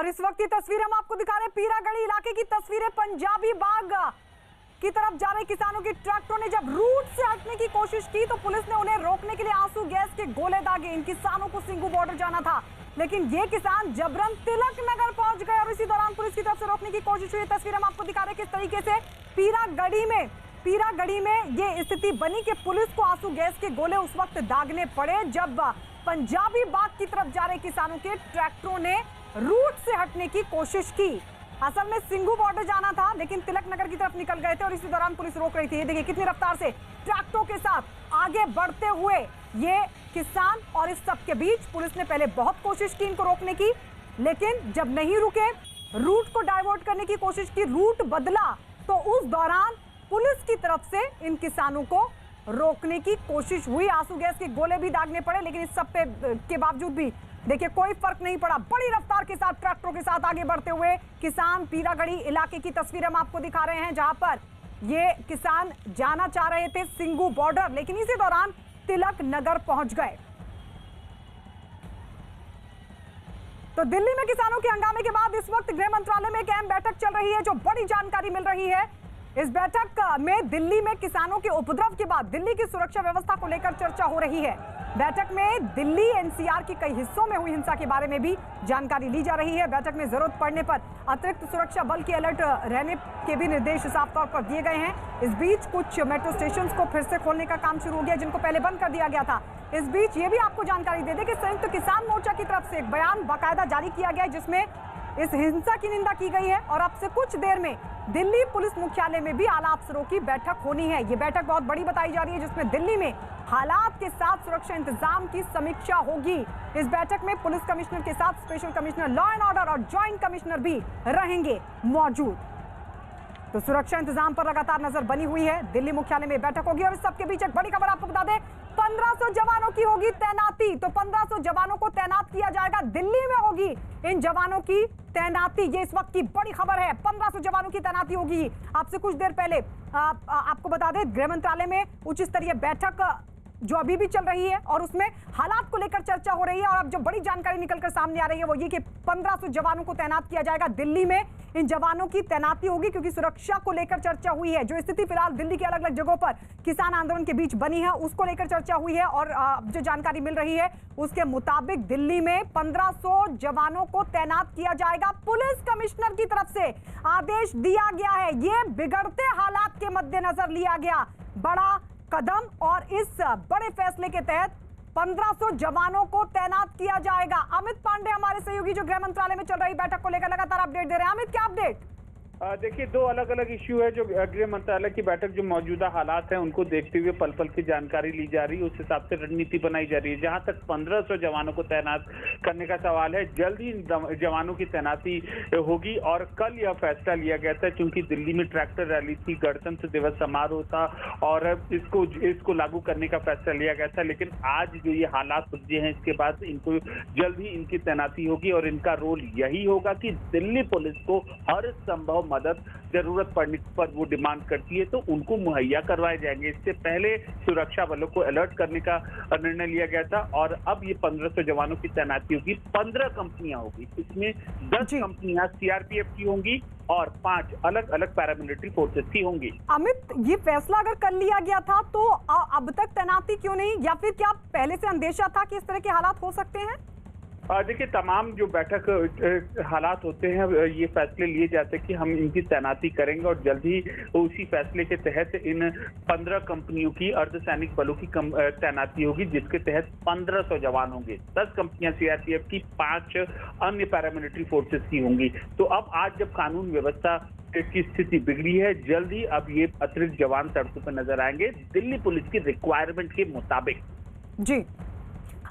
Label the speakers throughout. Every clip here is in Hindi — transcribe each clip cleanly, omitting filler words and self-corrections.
Speaker 1: और इस वक्त की तस्वीर हम आपको दिखा रहे हैं, पीरागढ़ी इलाके की तस्वीरें। पंजाबी बाग की तरफ जा रहे किसानों की ट्रैक्टरों ने जब रूट से हटने की कोशिश की तो पुलिस ने उन्हें रोकने के लिए आंसू गैस के गोले दागे। इन किसानों को सिंघू बॉर्डर जाना था, लेकिन ये किसान जबरन तिलक नगर पहुंच गए और इसी दौरान पुलिस की तरफ से रोकने की कोशिश हुई। तस्वीर हम आपको दिखा रहे हैं किस तरीके से पीरागढ़ी में ये स्थिति बनी कि पुलिस को आंसू गैस के गोले उस वक्त दागने पड़े जब पंजाबी बाग की तरफ जा रहे किसानों के ट्रैक्टरों ने रूट से हटने की कोशिश की। असल में सिंघू बॉर्डर जाना था, लेकिन तिलक नगर की तरफ निकल गए थे और इसी दौरान पुलिस रोक रही थी। ये देखिए कितनी रफ्तार से ट्रैक्टरों के साथ आगे बढ़ते हुए ये किसान, और इस सब के बीच पुलिस ने पहले बहुत कोशिश की इनको रोकने की, लेकिन जब नहीं रुके, रूट को डाइवर्ट करने की कोशिश की, रूट बदला, तो उस दौरान पुलिस की तरफ से इन किसानों को रोकने की कोशिश हुई। आंसू गैस के गोले भी दागने पड़े, लेकिन इस सब के बावजूद भी देखिए कोई फर्क नहीं पड़ा। बड़ी रफ्तार के साथ ट्रैक्टरों के साथ आगे बढ़ते हुए किसान पीरागढ़ी इलाके की तस्वीर हम आपको दिखा रहे हैं, जहां पर ये किसान जाना चाह रहे थे सिंघू बॉर्डर, लेकिन इसी दौरान तिलक नगर पहुंच गए। तो दिल्ली में किसानों के हंगामे के बाद इस वक्त गृह मंत्रालय में एक अहम बैठक चल रही है, जो बड़ी जानकारी मिल रही है। इस बैठक में दिल्ली में किसानों के उपद्रव के बाद दिल्ली की सुरक्षा व्यवस्था को लेकर चर्चा हो रही है। बैठक में दिल्ली एनसीआर के कई हिस्सों में हुई हिंसा के बारे में भी जानकारी ली जा रही है। बैठक में जरूरत पड़ने पर अतिरिक्त सुरक्षा बल के अलर्ट रहने के भी निर्देश साफ तौर पर दिए गए हैं। इस बीच कुछ मेट्रो स्टेशन को फिर से खोलने का काम शुरू हो गया, जिनको पहले बंद कर दिया गया था। इस बीच ये भी आपको जानकारी दे दें कि संयुक्त किसान मोर्चा की तरफ से एक बयान बाकायदा जारी किया गया है, जिसमें इस हिंसा की निंदा की गई है और अब से कुछ देर में दिल्ली पुलिस मुख्यालय में भी आला अफसरों की बैठक होनी है। ये बैठक बहुत बड़ी बताई जा रही है, जिसमें दिल्ली में हालात के साथ सुरक्षा इंतजाम की समीक्षा होगी। इस बैठक में पुलिस कमिश्नर के साथ special commissioner law and order और जॉइंट कमिश्नर भी रहेंगे मौजूद। तो सुरक्षा इंतजाम पर लगातार नजर बनी हुई है। दिल्ली मुख्यालय में बैठक होगी और इस सबके बीच एक बड़ी खबर आपको बता दें, 1500 जवानों की होगी तैनाती। तो 1500 जवानों को तैनात किया जाएगा, दिल्ली में होगी इन जवानों की तैनाती। ये इस वक्त की बड़ी खबर है, 1500 जवानों की तैनाती होगी। आपसे कुछ देर पहले आपको बता दें, गृह मंत्रालय में उच्च स्तरीय बैठक जो अभी भी चल रही है और उसमें हालात को लेकर चर्चा हो रही है। और अब जो बड़ी जानकारी निकलकर सामने आ रही है वो ये कि 1500 जवानों को तैनात किया जाएगा दिल्ली में। इन जवानों की तैनाती होगी क्योंकि सुरक्षा को लेकर चर्चा हुई है। जो स्थिति फिलहाल दिल्ली के अलग अलग जगहों पर किसान आंदोलन के बीच बनी है, उसको लेकर चर्चा हुई है। और जो जानकारी मिल रही है उसके मुताबिक दिल्ली में 1500 जवानों को तैनात किया जाएगा। पुलिस कमिश्नर की तरफ से आदेश दिया गया है, ये बिगड़ते हालात के मद्देनजर लिया गया बड़ा कदम, और इस बड़े फैसले के तहत 1500 जवानों को तैनात किया जाएगा। अमित पांडे हमारे सहयोगी जो गृह मंत्रालय में चल रही बैठक को लेकर लगातार अपडेट दे रहे हैं। अमित, क्या अपडेट?
Speaker 2: देखिए, दो अलग अलग इश्यू है। जो गृह मंत्रालय की बैठक, जो मौजूदा हालात हैं उनको देखते हुए पल पल की जानकारी ली जा रही है, उस हिसाब से रणनीति बनाई जा रही है। जहां तक 1500 जवानों को तैनात करने का सवाल है, जल्द ही जवानों की तैनाती होगी। और कल यह फैसला लिया गया था, क्योंकि दिल्ली में ट्रैक्टर रैली थी, गणतंत्र दिवस समारोह था और इसको लागू करने का फैसला लिया गया था। लेकिन आज जो ये हालात उपजे हैं, इसके बाद इनको जल्द ही इनकी तैनाती होगी और इनका रोल यही होगा कि दिल्ली पुलिस को हर संभव मदद जरूरत पड़ने पर वो डिमांड करती है तो उनको मुहैया करवाए जाएंगे। इससे पहले सुरक्षा बलों को अलर्ट करने का निर्णय लिया गया था और अब ये 1500 जवानों की तैनाती होगी। 15 कंपनियां होगी, इसमें 10 कंपनियां सीआरपीएफ की होंगी और 5 अलग अलग पैरामिलिट्री फोर्सेस की होंगी।
Speaker 1: अमित, ये फैसला अगर कर लिया गया था तो अब तक तैनाती क्यों नहीं, या फिर क्या पहले से अंदेशा था कि इस तरह के हालात हो सकते हैं?
Speaker 2: देखिए, तमाम जो बैठक हालात होते हैं, ये फैसले लिए जाते हैं कि हम इनकी तैनाती करेंगे और जल्द ही उसी फैसले के तहत इन 15 कंपनियों की अर्धसैनिक बलों की तैनाती होगी, जिसके तहत 1500 जवान होंगे। 10 कंपनियां सीआरपीएफ की, 5 अन्य पैरामिलिट्री फोर्सेस की होंगी। तो अब आज जब कानून व्यवस्था की स्थिति बिगड़ी है, जल्द ही अब ये अतिरिक्त जवान सड़कों पर नजर आएंगे दिल्ली पुलिस की रिक्वायरमेंट के मुताबिक।
Speaker 1: जी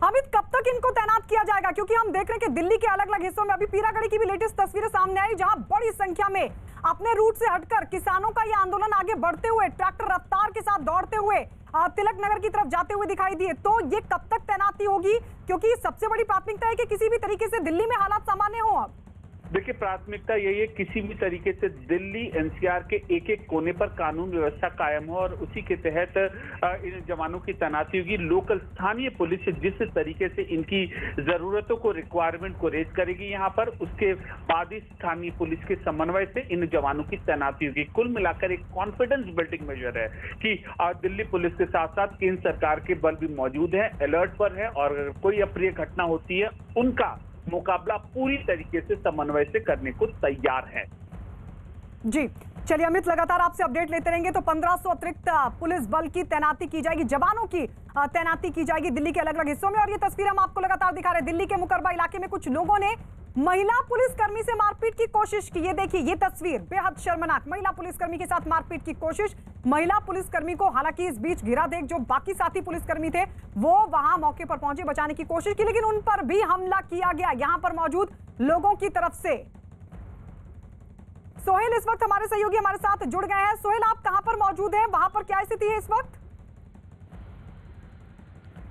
Speaker 1: अमित, कब तक इनको तैनात किया जाएगा? क्योंकि हम देख रहे हैं कि दिल्ली के अलग अलग हिस्सों में, अभी पीरागढ़ी की भी लेटेस्ट तस्वीरें सामने आई, जहां बड़ी संख्या में अपने रूट से हटकर किसानों का ये आंदोलन आगे बढ़ते हुए, ट्रैक्टर रफ्तार के साथ दौड़ते हुए तिलक नगर की तरफ जाते हुए दिखाई दिए। तो ये कब तक तैनाती होगी? क्योंकि सबसे बड़ी प्राथमिकता है कि किसी भी तरीके से दिल्ली में हालात सामान्य हो। अब
Speaker 2: देखिए, प्राथमिकता यही है किसी भी तरीके से दिल्ली एनसीआर के एक एक कोने पर कानून व्यवस्था कायम हो और उसी के तहत इन जवानों की तैनाती होगी। लोकल स्थानीय पुलिस जिस तरीके से इनकी जरूरतों को, रिक्वायरमेंट को रेज करेगी यहाँ पर, उसके बाद ही स्थानीय पुलिस के समन्वय से इन जवानों की तैनाती होगी। कुल मिलाकर एक कॉन्फिडेंस बिल्डिंग मेजर है कि दिल्ली पुलिस के साथ साथ केंद्र सरकार के बल भी मौजूद है, अलर्ट पर है और अगर कोई अप्रिय घटना होती है उनका मुकाबला पूरी तरीके से समन्वय से करने को तैयार है।
Speaker 1: जी चलिए अमित, लगातार आपसे अपडेट लेते रहेंगे। तो 1500 अतिरिक्त पुलिस बल की तैनाती की जाएगी, जवानों की तैनाती की जाएगी दिल्ली के अलग अलग हिस्सों में। और ये तस्वीर हम आपको लगातार दिखा रहे हैं। दिल्ली के मुकरबा इलाके में कुछ लोगों ने महिला पुलिसकर्मी से मारपीट की कोशिश की। ये देखिए, ये तस्वीर बेहद शर्मनाक। महिला पुलिसकर्मी के साथ मारपीट की कोशिश। महिला पुलिसकर्मी को हालांकि इस बीच घिरा देख जो बाकी साथी पुलिसकर्मी थे वो वहां मौके पर पहुंचे, बचाने की कोशिश की, लेकिन उन पर भी हमला किया गया यहां पर मौजूद लोगों की तरफ से। सोहेल इस वक्त हमारे सहयोगी हमारे साथ जुड़ गए हैं। सोहेल, आप कहां पर मौजूद हैं, वहां पर क्या स्थिति है इस वक्त?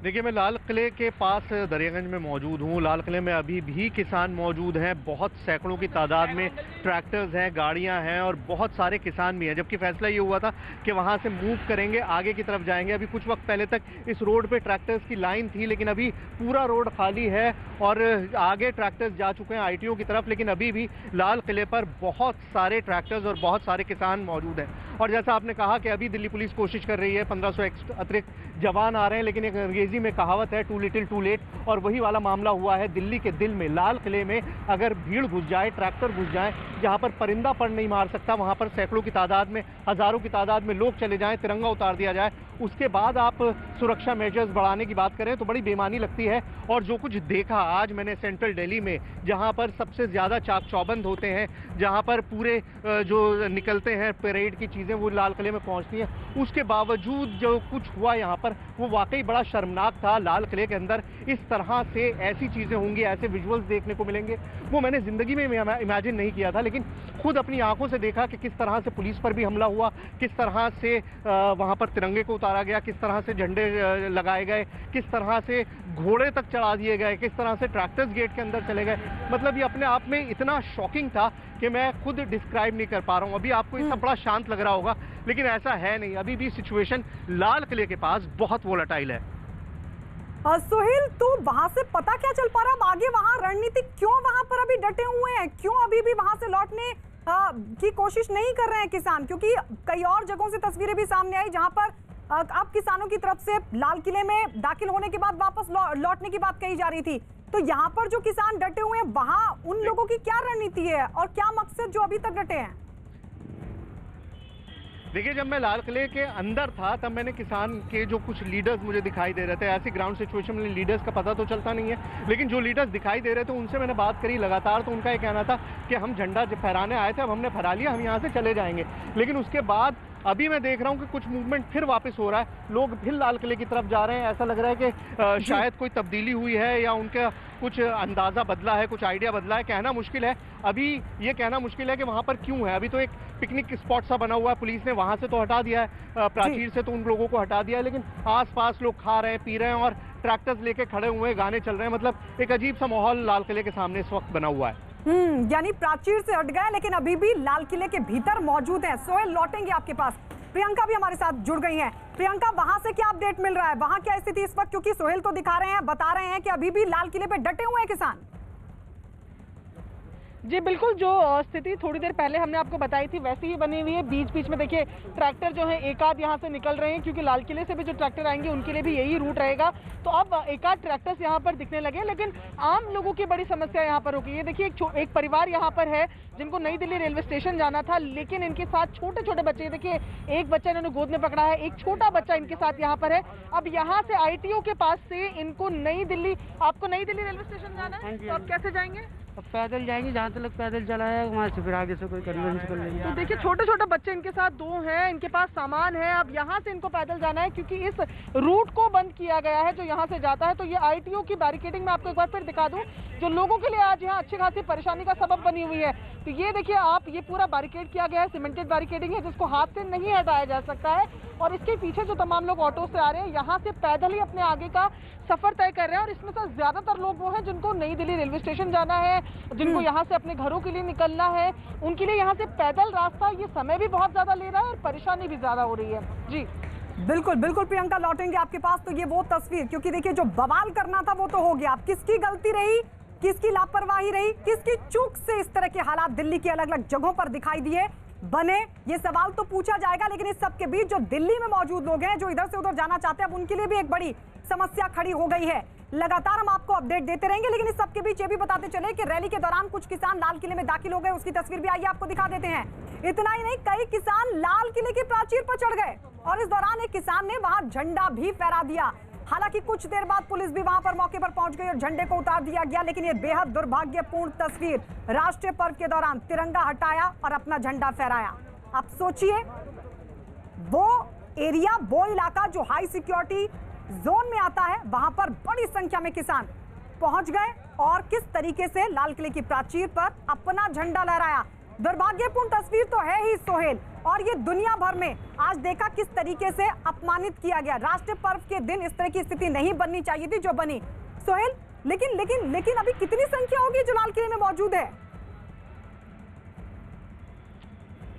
Speaker 3: देखिए, मैं लाल किले के पास दरियागंज में मौजूद हूँ। लाल किले में अभी भी किसान मौजूद हैं, बहुत सैकड़ों की तादाद में ट्रैक्टर्स हैं, गाड़ियाँ हैं और बहुत सारे किसान भी हैं। जबकि फैसला ये हुआ था कि वहाँ से मूव करेंगे, आगे की तरफ जाएंगे। अभी कुछ वक्त पहले तक इस रोड पे ट्रैक्टर्स की लाइन थी, लेकिन अभी पूरा रोड खाली है और आगे ट्रैक्टर्स जा चुके हैं आईटीओ की तरफ। लेकिन अभी भी लाल किले पर बहुत सारे ट्रैक्टर्स और बहुत सारे किसान मौजूद हैं। और जैसा आपने कहा कि अभी दिल्ली पुलिस कोशिश कर रही है, 1500 अतिरिक्त जवान आ रहे हैं, लेकिन एक अंग्रेजी में कहावत है, टू लिटिल टू लेट। और वही वाला मामला हुआ है दिल्ली के दिल में। लाल किले में अगर भीड़ घुस जाए, ट्रैक्टर घुस जाए, जहां पर परिंदा पर नहीं मार सकता, वहां पर सैकड़ों की तादाद में, हजारों की तादाद में लोग चले जाएं, तिरंगा उतार दिया जाए, उसके बाद आप सुरक्षा मेजर्स बढ़ाने की बात करें तो बड़ी बेईमानी लगती है। और जो कुछ देखा आज मैंने सेंट्रल दिल्ली में, जहां पर सबसे ज्यादा चाक चौबंद होते हैं, जहां पर पूरे जो निकलते हैं परेड की चीजें वो लाल किले में पहुंचती हैं, उसके बावजूद जो कुछ हुआ यहाँ पर वो वाकई बड़ा शर्मनाक था। लाल किले के अंदर इस तरह से ऐसी चीजें होंगी, ऐसे विजुअल्स देखने को मिलेंगे, वो मैंने जिंदगी में इमेजिन नहीं किया था। लेकिन खुद अपनी आंखों से देखा कि किस तरह से पुलिस पर भी हमला हुआ, किस तरह से वहां पर तिरंगे को उतारा गया, किस तरह से झंडे लगाए गए, किस तरह से घोड़े तक चढ़ा दिए गए, किस तरह से ट्रैक्टर्स गेट के अंदर चले गए। मतलब ये अपने आप में इतना शॉकिंग था कि मैं खुद डिस्क्राइब नहीं कर पा रहा हूँ। अभी आपको ये सब बड़ा शांत लग रहा होगा, लेकिन ऐसा है नहीं। अभी भी सिचुएशन लाल किले के पास बहुत वोलेटाइल है।
Speaker 1: सोहेल, तो वहां से पता क्या चल पा रहा है आगे वहां रणनीति क्यों वहां पर अभी डटे हुए हैं? क्यों अभी भी वहां से लौटने की कोशिश नहीं कर रहे हैं किसान? क्योंकि कई और जगहों से तस्वीरें भी सामने आई जहां पर अब किसानों की तरफ से लाल किले में दाखिल होने के बाद वापस लौटने की बात कही जा रही थी। तो यहाँ पर जो किसान डटे हुए हैं, वहां उन लोगों की क्या रणनीति है और क्या मकसद जो अभी तक डटे हैं?
Speaker 3: देखिए, जब मैं लाल किले के अंदर था तब मैंने किसान के जो कुछ लीडर्स मुझे दिखाई दे रहे थे, ऐसी ग्राउंड सिचुएशन में लीडर्स का पता तो चलता नहीं है, लेकिन जो लीडर्स दिखाई दे रहे थे उनसे मैंने बात करी लगातार। तो उनका ये कहना था कि हम झंडा फहराने आए थे, अब हमने फहरा लिया, हम यहाँ से चले जाएंगे। लेकिन उसके बाद अभी मैं देख रहा हूँ कि कुछ मूवमेंट फिर वापस हो रहा है, लोग फिर लाल किले की तरफ जा रहे हैं। ऐसा लग रहा है कि शायद कोई तब्दीली हुई है या उनका कुछ अंदाजा बदला है, कुछ आइडिया बदला है। कहना मुश्किल है, अभी ये कहना मुश्किल है कि वहां पर क्यों है। अभी तो एक पिकनिक स्पॉट सा बना हुआ है, पुलिस ने वहां से तो हटा दिया है, प्राचीर से तो उन लोगों को हटा दिया है, लेकिन आसपास लोग खा रहे हैं, पी रहे हैं और ट्रैक्टर्स लेके खड़े हुए हैं, गाने चल रहे हैं। मतलब एक अजीब सा माहौल लाल किले के सामने इस वक्त बना हुआ है।
Speaker 1: यानी प्राचीर से हट गए लेकिन अभी भी लाल किले के भीतर मौजूद है। सोहेल, लौटेंगे आपके पास। प्रियंका भी हमारे साथ जुड़ गई हैं। प्रियंका, वहां से क्या अपडेट मिल रहा है, वहां क्या स्थिति इस वक्त? क्योंकि सोहेल तो दिखा रहे हैं, बता रहे हैं कि अभी भी लाल किले पे डटे हुए हैं किसान।
Speaker 4: जी बिल्कुल, जो स्थिति थोड़ी देर पहले हमने आपको बताई थी वैसी ही बनी हुई है। बीच बीच में देखिए ट्रैक्टर जो है एक आध यहाँ से निकल रहे हैं, क्योंकि लाल किले से भी जो ट्रैक्टर आएंगे उनके लिए भी यही रूट रहेगा। तो अब एक आध ट्रैक्टर्स यहाँ पर दिखने लगे, लेकिन आम लोगों की बड़ी समस्या यहाँ पर होगी। ये देखिए एक परिवार यहाँ पर है जिनको नई दिल्ली रेलवे स्टेशन जाना था, लेकिन इनके साथ छोटे छोटे बच्चे, देखिए एक बच्चा इन्होंने गोद में पकड़ा है, एक छोटा बच्चा इनके साथ यहाँ पर है। अब यहाँ से आईटीओ के पास से इनको नई दिल्ली, आपको नई दिल्ली रेलवे स्टेशन जाना है, तो आप कैसे जाएंगे?
Speaker 5: अब पैदल जाएंगे, जहाँ तक पैदल चला है वहाँ से फिर आगे से कोई कन्वेंस कर लेंगे।
Speaker 4: तो देखिए छोटे छोटे बच्चे इनके साथ दो हैं, इनके पास सामान है। अब यहाँ से इनको पैदल जाना है क्योंकि इस रूट को बंद किया गया है जो यहाँ से जाता है। तो ये आईटीओ की बैरिकेडिंग में आपको एक बार फिर दिखा दूं जो लोगों के लिए आज यहाँ अच्छी खासी परेशानी का सबब बनी हुई है। तो ये देखिए आप, ये पूरा बैरिकेड किया गया है, सीमेंटेड बैरिकेडिंग है जिसको हाथ से नहीं हटाया जा सकता है। और इसके पीछे जो तमाम लोग ऑटो से आ रहे हैं, यहाँ से पैदल ही अपने आगे का सफर तय कर रहे हैं। और इसमें से ज्यादातर लोग वो हैं जिनको नई दिल्ली रेलवे स्टेशन जाना है, जिनको यहाँ से अपने घरों के लिए निकलना है, उनके लिए यहाँ से पैदल रास्ता, ये समय भी बहुत ज्यादा ले रहा है और परेशानी भी ज्यादा हो रही है। जी
Speaker 1: बिल्कुल बिल्कुल प्रियंका, लौटेंगे आपके पास। तो ये वो तस्वीर, क्योंकि देखिए जो बवाल करना था वो तो हो गया, अब किसकी गलती रही, किसकी लापरवाही रही, किसकी चूक से इस तरह के हालात दिल्ली की अलग अलग जगहों पर दिखाई दिए बने, ये सवाल तो पूछा जाएगा। लेकिन इस सब के बीच जो दिल्ली में मौजूद लोग हैं, जो इधर से उधर जाना चाहते हैं, अब उनके लिए भी एक बड़ी समस्या खड़ी हो गई है। लगातार हम आपको अपडेट देते रहेंगे, लेकिन इस सब के बीच ये भी बताते चले कि रैली के दौरान कुछ किसान लाल किले में दाखिल हो गए, उसकी तस्वीर भी आइए आपको दिखा देते हैं। इतना ही नहीं, कई किसान लाल किले की प्राचीर पर चढ़ गए और इस दौरान एक किसान ने वहां झंडा भी फहरा दिया। हालांकि कुछ देर बाद पुलिस भी वहां पर मौके पर पहुंच गई और झंडे को उतार दिया गया। लेकिन ये बेहद दुर्भाग्यपूर्ण तस्वीर, राष्ट्रीय पर्व के दौरान तिरंगा हटाया और अपना झंडा फहराया। आप सोचिए, वो एरिया, वो इलाका जो हाई सिक्योरिटी जोन में आता है, वहां पर बड़ी संख्या में किसान पहुंच गए और किस तरीके से लाल किले की प्राचीर पर अपना झंडा लहराया। दुर्भाग्यपूर्ण तस्वीर तो है ही सोहेल, और ये दुनिया भर में आज देखा किस तरीके से अपमानित किया गया। राष्ट्रीय पर्व के दिन इस तरह की स्थिति नहीं बननी चाहिए थी जो बनी सोहेल। लेकिन लेकिन लेकिन अभी कितनी संख्या होगी जो लाल किले में मौजूद है?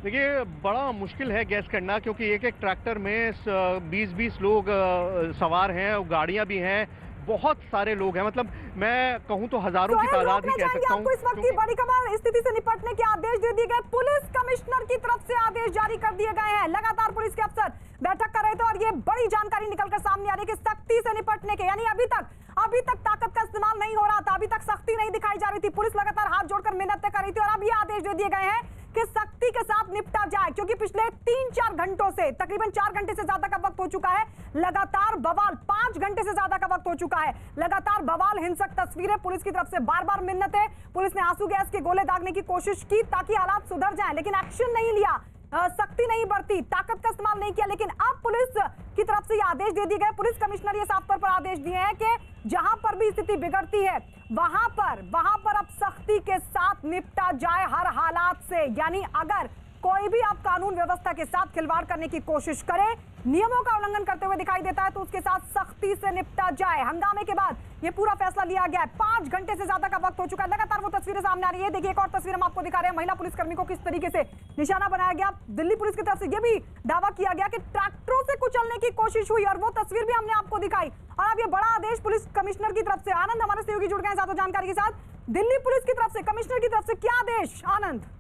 Speaker 3: देखिए बड़ा मुश्किल है गैस करना, क्योंकि एक एक ट्रैक्टर में 20-20 लोग सवार हैं और गाड़ियां भी हैं, बहुत सारे लोग हैं। मतलब मैं कहूं तो हजारों की तादाद ही कह सकता हूं।
Speaker 1: इस वक्त की बड़ी खबर, स्थिति से निपटने के आदेश दे दिए गए, पुलिस कमिश्नर की तरफ से आदेश जारी कर दिए गए हैं। लगातार पुलिस के अफसर बैठक कर रहे थे और ये बड़ी जानकारी निकलकर सामने आ रही है कि सख्ती से निपटने के, यानी अभी तक ताकत का इस्तेमाल नहीं हो रहा था, अभी तक सख्ती नहीं दिखाई जा रही थी। पुलिस लगातार हाथ जोड़कर मिन्नतें कर रही थी और अब ये आदेश दे दिए गए हैं कि सख्ती के साथ निपटा जाए, क्योंकि पिछले 3-4 घंटों से, तकरीबन 4 घंटे से ज्यादा का वक्त हो चुका है, लगातार बवाल, 5 घंटे से ज्यादा का वक्त हो चुका है, लगातार बवाल, हिंसक तस्वीरें, पुलिस की तरफ से बार बार मिन्नतें, पुलिस ने आंसू गैस के गोले दागने की कोशिश की ताकि हालात सुधर जाएं, लेकिन एक्शन नहीं लिया, सख्ती नहीं बरती, ताकत का इस्तेमाल नहीं किया। लेकिन अब पुलिस की तरफ से ये आदेश दे दिए गए, पुलिस कमिश्नर ये साफ तौर पर आदेश दिए हैं कि जहां पर भी स्थिति बिगड़ती है वहां पर अब सख्ती के साथ निपटा जाए हर हालात से। यानी अगर कोई भी अब कानून व्यवस्था के साथ खिलवाड़ करने की कोशिश करे, नियमों का उल्लंघन करते हुए दिखाई देता है, तो उसके साथ सख्ती से निपटा जाए। हंगामे के बाद ये पूरा फैसला लिया गया है। 5 घंटे से ज्यादा का वक्त हो चुका है, लगातार वो तस्वीरें सामने आ रही है। देखिए एक और तस्वीर हम आपको दिखा रहे हैं, महिला पुलिसकर्मी को किस तरीके से निशाना बनाया गया। दिल्ली पुलिस की तरफ से यह भी दावा किया गया कि ट्रैक्टरों से कुचलने की कोशिश हुई और वो तस्वीर भी हमने आपको दिखाई। और अब ये बड़ा आदेश पुलिस कमिश्नर की तरफ से, आनंद हमारे सहयोगी जुड़ गए हैं साथों जानकारी के साथ, दिल्ली पुलिस की तरफ से, कमिश्नर की तरफ से क्या आदेश आनंद?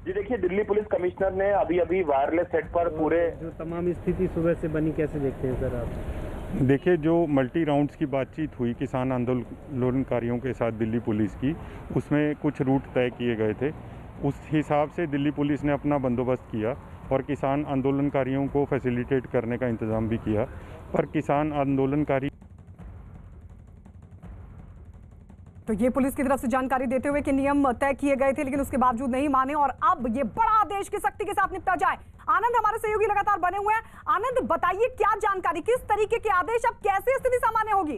Speaker 6: जी देखिए, दिल्ली पुलिस कमिश्नर ने अभी वायरलेस सेट पर पूरे
Speaker 7: जो तमाम स्थिति सुबह से बनी, कैसे देखते हैं सर आप?
Speaker 8: देखिए, जो मल्टी राउंड्स की बातचीत हुई किसान आंदोलनकारियों के साथ दिल्ली पुलिस की, उसमें कुछ रूट तय किए गए थे। उस हिसाब से दिल्ली पुलिस ने अपना बंदोबस्त किया और किसान आंदोलनकारियों को फैसिलिटेट करने का इंतज़ाम भी किया। पर किसान आंदोलनकारी
Speaker 1: तो ये पुलिस की तरफ से जानकारी देते हुए कि नियम तय किए गए थे, लेकिन उसके बावजूद नहीं माने और अब ये बड़ा आदेश की सख्ती के साथ निपटा जाए। आनंद हमारे सहयोगी लगातार बने हुए हैं, आनंद बताइए क्या जानकारी, किस तरीके के आदेश, अब कैसे स्थिति सामान्य होगी?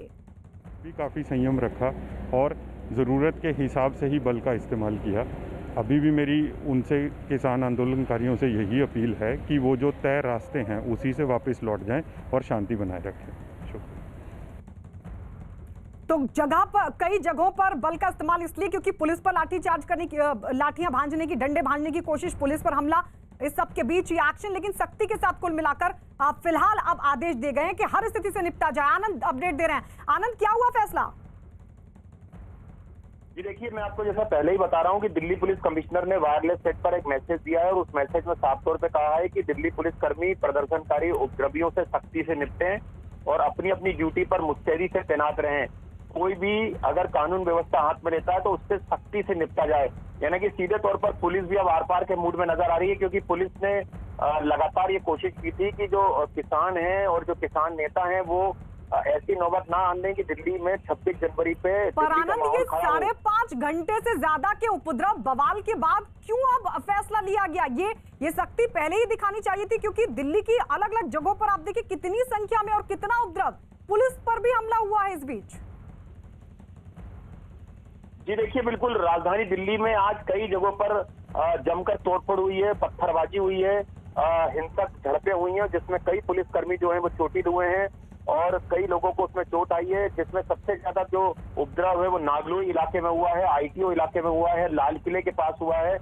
Speaker 8: भी काफ़ी संयम रखा और ज़रूरत के हिसाब से ही बल का इस्तेमाल किया। अभी भी मेरी उनसे, किसान आंदोलनकारियों से यही अपील है कि वो जो तय रास्ते हैं उसी से वापस लौट जाएं और शांति बनाए रखें।
Speaker 1: तो कई जगहों पर बल का इस्तेमाल इसलिए क्योंकि पुलिस पर लाठीचार्ज करने की, लाठियां भांजने की, डंडे भांजने की कोशिश, पुलिस पर हमला, इस सब के बीच ये एक्शन, लेकिन सख्ती के साथ कुल मिलाकर फिलहाल अब आदेश दिए गए हैं कि हर स्थिति से निपटा जाए। आनंद अपडेट दे रहे हैं। आनंद, क्या हुआ फैसला?
Speaker 6: जी देखिए, मैं आपको जैसा पहले ही बता रहा हूं कि दिल्ली पुलिस कमिश्नर ने वायरलेस सेट पर एक मैसेज दिया है और उस मैसेज में साफ तौर पे कहा है कि दिल्ली पुलिसकर्मी प्रदर्शनकारी उपद्रवियों से सख्ती से निपटें और अपनी अपनी ड्यूटी पर मुस्तैदी से तैनात रहें। कोई भी अगर कानून व्यवस्था हाथ में लेता है तो उससे सख्ती से निपटा जाए। यानी कि सीधे तौर पर पुलिस भी अब आर पार के मूड में नजर आ रही है, क्योंकि पुलिस ने लगातार ये कोशिश की थी कि जो किसान हैं और जो किसान नेता हैं वो ऐसी नौबत ना आने की दिल्ली में 26 जनवरी पे।
Speaker 1: पर आनंद, ये 5.5 घंटे से ज्यादा के उपद्रव बवाल के बाद क्यों अब फैसला लिया गया? ये सख्ती पहले ही दिखानी चाहिए थी, क्योंकि दिल्ली की अलग अलग जगहों पर आप देखिए कितनी संख्या में और कितना उपद्रव, पुलिस पर भी हमला हुआ है इस बीच।
Speaker 6: जी देखिए, बिल्कुल राजधानी दिल्ली में आज कई जगहों पर जमकर तोड़फोड़ हुई है, पत्थरबाजी हुई है, हिंसक झड़पें हुई हैं, जिसमें कई पुलिसकर्मी जो हैं वो चोटिल हुए हैं और कई लोगों को उसमें चोट आई है, जिसमें सबसे ज्यादा जो उपद्रव है वो नागलोई इलाके में हुआ है, आईटीओ इलाके में हुआ है, लाल किले के पास हुआ है,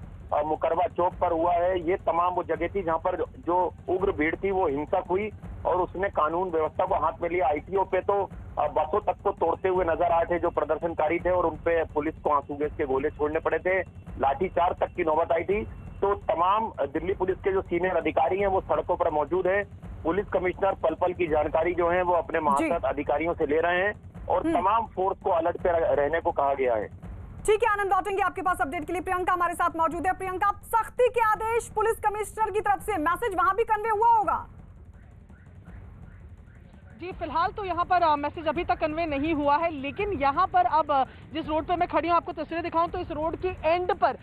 Speaker 6: मुकरबा चौक पर हुआ है। ये तमाम वो जगह थी जहां पर जो उग्र भीड़ थी वो हिंसक हुई और उसने कानून व्यवस्था को हाथ में लिया। आईटीओ पे तो बसों तक को तोड़ते हुए नजर आए थे जो प्रदर्शनकारी थे और उनपे पुलिस को आंसू गैस के गोले छोड़ने पड़े थे, लाठीचार्ज तक की नौबत आई थी। तो तमाम दिल्ली पुलिस के जो सीनियर अधिकारी हैं वो सड़कों पर मौजूद हैं। पुलिस कमिश्नर पल पल की जानकारी जो है वो अपने महासत अधिकारियों से ले रहे हैं और तमाम फोर्स को अलर्ट पे रहने को कहा गया है।
Speaker 1: ठीक है आनंद, लौटेंगे आपके पास अपडेट के लिए। प्रियंका हमारे साथ मौजूद है। प्रियंका, सख्ती के आदेश पुलिस कमिश्नर की तरफ से, मैसेज वहां भी कन्वे हुआ होगा?
Speaker 4: जी फिलहाल तो यहाँ पर मैसेज अभी तक कन्वे नहीं हुआ है, लेकिन यहाँ पर अब जिस रोड पे मैं खड़ी हूँ आपको तस्वीरें दिखाऊं तो इस रोड की एंड पर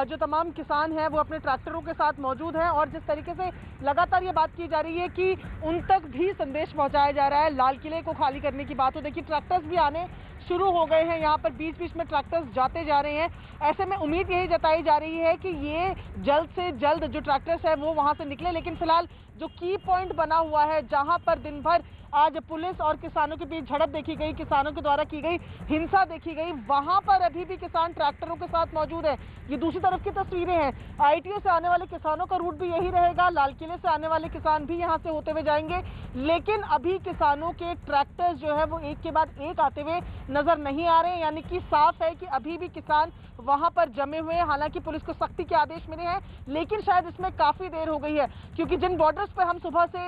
Speaker 4: जो तमाम किसान हैं वो अपने ट्रैक्टरों के साथ मौजूद हैं और जिस तरीके से लगातार ये बात की जा रही है कि उन तक भी संदेश पहुँचाया जा रहा है लाल किले को खाली करने की बात हो। देखिए ट्रैक्टर्स भी आने शुरू हो गए हैं, यहाँ पर बीच बीच में ट्रैक्टर्स जाते जा रहे हैं। ऐसे में उम्मीद यही जताई जा रही है कि ये जल्द से जल्द जो ट्रैक्टर्स है वो वहाँ से निकले, लेकिन फिलहाल जो की पॉइंट बना हुआ है जहाँ पर दिन भर आज पुलिस और किसानों के बीच झड़प देखी गई, किसानों के द्वारा की गई हिंसा देखी गई, वहां पर अभी भी किसान ट्रैक्टरों के साथ मौजूद है। ये दूसरी तरफ की तस्वीरें हैं, आईटीओ से आने वाले किसानों का रूट भी यही रहेगा, लाल किले से आने वाले किसान भी यहां से होते हुए जाएंगे, लेकिन अभी किसानों के ट्रैक्टर्स जो है वो एक के बाद एक आते हुए नजर नहीं आ रहे हैं, यानी कि साफ है कि अभी भी किसान वहां पर जमे हुए हैं। हालांकि पुलिस को सख्ती के आदेश मिले हैं, लेकिन शायद इसमें काफी देर हो गई है, क्योंकि जिन बॉर्डर्स पर हम सुबह से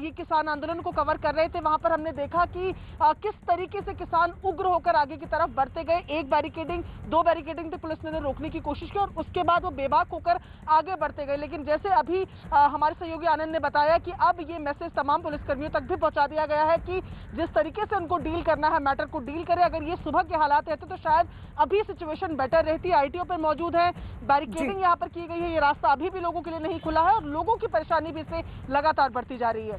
Speaker 4: ये किसान आंदोलन को कवर कर रहे थे वहां पर हमने देखा कि किस तरीके से किसान उग्र होकर आगे की तरफ बढ़ते गए। एक बैरिकेडिंग, दो बैरिकेडिंग पे पुलिस ने रोकने की कोशिश की और उसके बाद वो बेबाक होकर आगे बढ़ते गए। लेकिन जैसे अभी हमारे सहयोगी आनंद ने बताया कि अब ये मैसेज तमाम पुलिसकर्मियों तक भी पहुंचा दिया गया है कि जिस तरीके से उनको डील करना है, मैटर को डील करें। अगर ये सुबह के हालात रहते तो शायद अभी सिचुएशन बेटर रहती। आईटीओ पर मौजूद है, बैरिकेडिंग यहाँ पर की गई है, ये रास्ता अभी भी लोगों के लिए नहीं खुला है और लोगों की परेशानी भी इससे लगातार बढ़ती जा रही है।